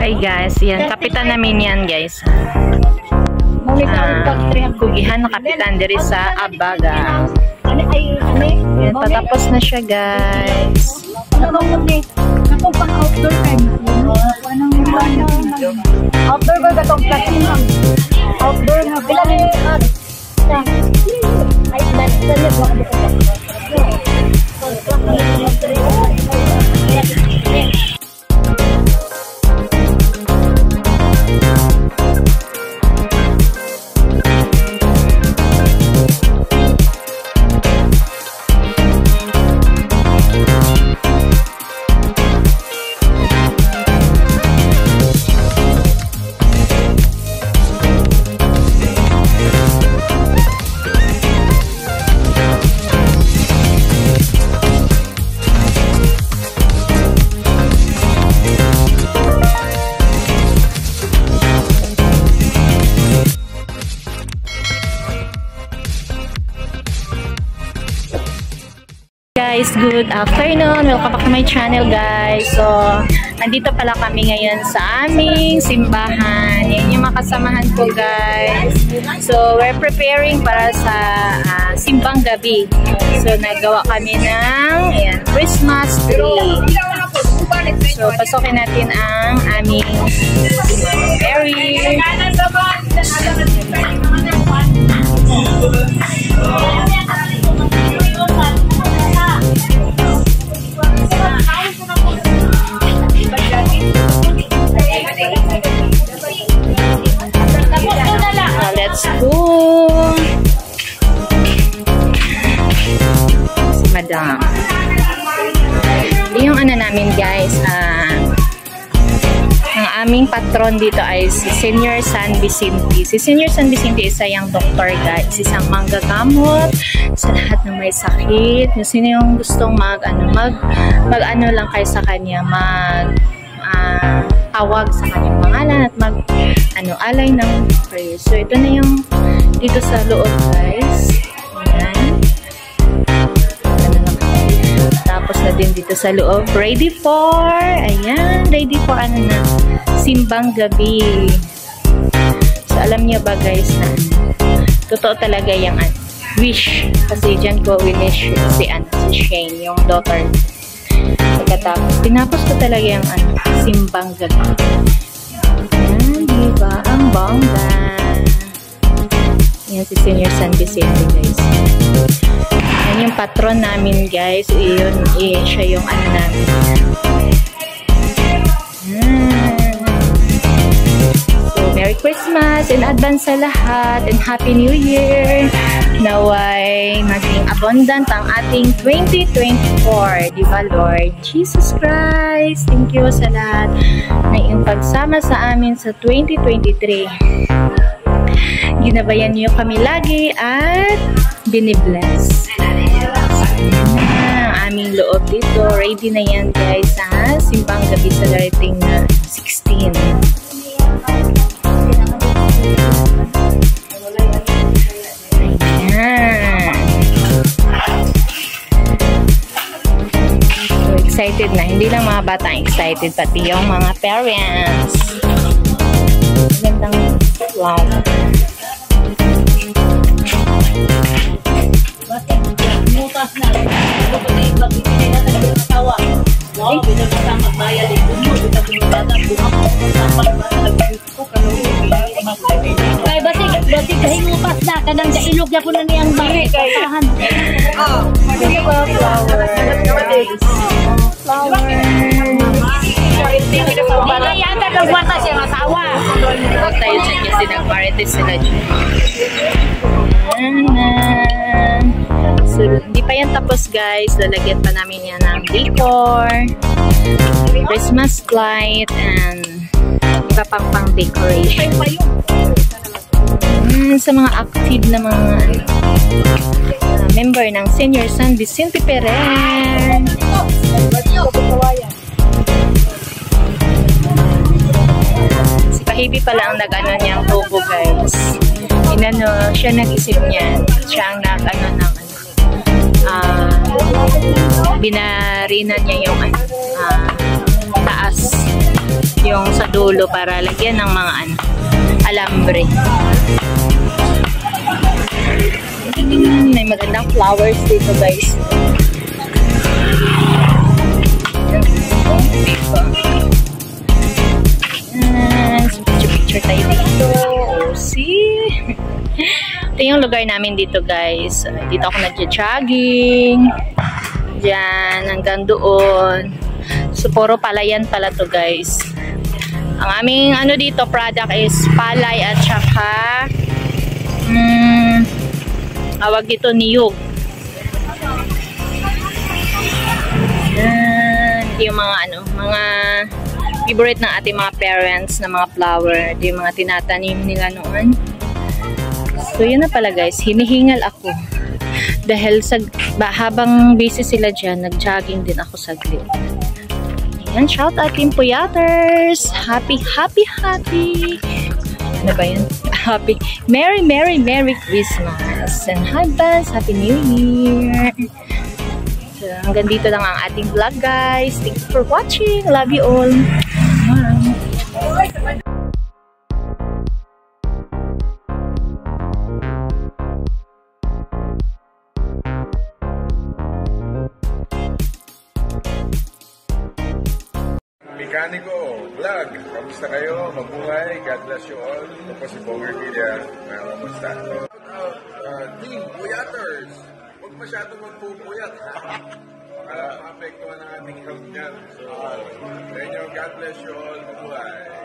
Hi guys, yan. Kapitan namin yan guys. Kugihan na kapitan diri sa Abaga. Yan, patapos na siya guys. Outdoor ba gatong platinum? Outdoor nga bilang ay dalit mo guys, good afternoon. Welcome back to my channel guys. So, nandito pala kami ngayon sa aming simbahan. Yan yung makasamahan ko guys. So, we're preparing para sa simbang gabi. So, nagawa kami ng Christmas tree. So, pasokin natin ang aming Mary. Let's go. Si Madam. Yung ano namin guys, ang aming patron dito ay si Senior San Vicente. Si Senior San Vicente isa yung doktor guys, isang manggagamot sa lahat ng may sakit. Yung sino yung gustong mag ano lang kayo sa kanya, tawag sa kanyang pangalan at alay ng prayer. So ito na yung dito sa loob guys. Ayan. Tapos na din dito sa loob. Ready for simbang gabi. So alam niyo ba guys na totoo talaga yung wish. Kasi dyan ko winish si Shane, yung daughter. Pagkatapos, tinapos ko talaga yung simbang gabi. Ayan, diba? Ang bongga. Ayan si Senior San Vicente guys. Ayan yung patron namin guys. Siya yung namin. So, Merry Christmas in advance sa lahat and Happy New Year. Naway maging abundant ang ating 2024, di ba Lord Jesus Christ? Thank you sa lahat na iyong pagsama sa amin sa 2023. Ginabayan niyo kami lagi at binibless. Ang aming loob dito. Ready na yan guys sa simbang gabi sa darating na 16. So excited na. Hindi lang mga bata excited, pati yung mga parents. Gandang wow. Mutas na. Wow, bisa kita magbayad dito. Kita pinutatan kay basig kahimupas na kadang kailog ya ko na niyang bari tahan. Flower. Hindi yata nagwata siya masawa. Tayo dyan kasi nag-marites sila dyan. So, hindi pa yan tapos guys. Lalagyan pa namin yan ng decor, Christmas light, and iba pang decoration. Sa mga active na mga member ng Senior San Vicente Perez. Si Pahibi pala ang nag-ano niyang logo guys. Siya nag-isip niyan. Siya ang nag-ano ng binarinan niya yung taas. yung sa dulo para lagyan ng mga ano, alambre. May magandang flowers dito guys. Picture tayo dito. See? Ito yung lugar namin dito guys. Dito ako nagja-jogging. Diyan, hanggang doon. So, puro palayan pala to guys. Ang aming ano dito, product is palay at saka awag dito niyog. Yan, yung mga ano, mga favorite ng ating mga parents na mga flower. Yung mga tinatanim nila noon. So, yun na pala guys. Hinihingal ako. Dahil sa, habang busy sila dyan, nag-jogging din ako saglit. Ayan, shout out Team Puyaters! Happy, happy, happy! Ano ba yun? Happy, Merry, Merry, Merry Christmas! And advance, Happy New Year! So, hanggang dito lang ang ating vlog guys. Thanks for watching. Love you all. Bye! Mekaniko Vlog. Kamusta kayo? Mabuhay. God bless you all. Ito po si Bonger Villa. Kamusta? Team Puyaters. Huwag masyadong magpupuyat. Maapektuhan ang ating health niyan. So, God bless you all. Mabuhay.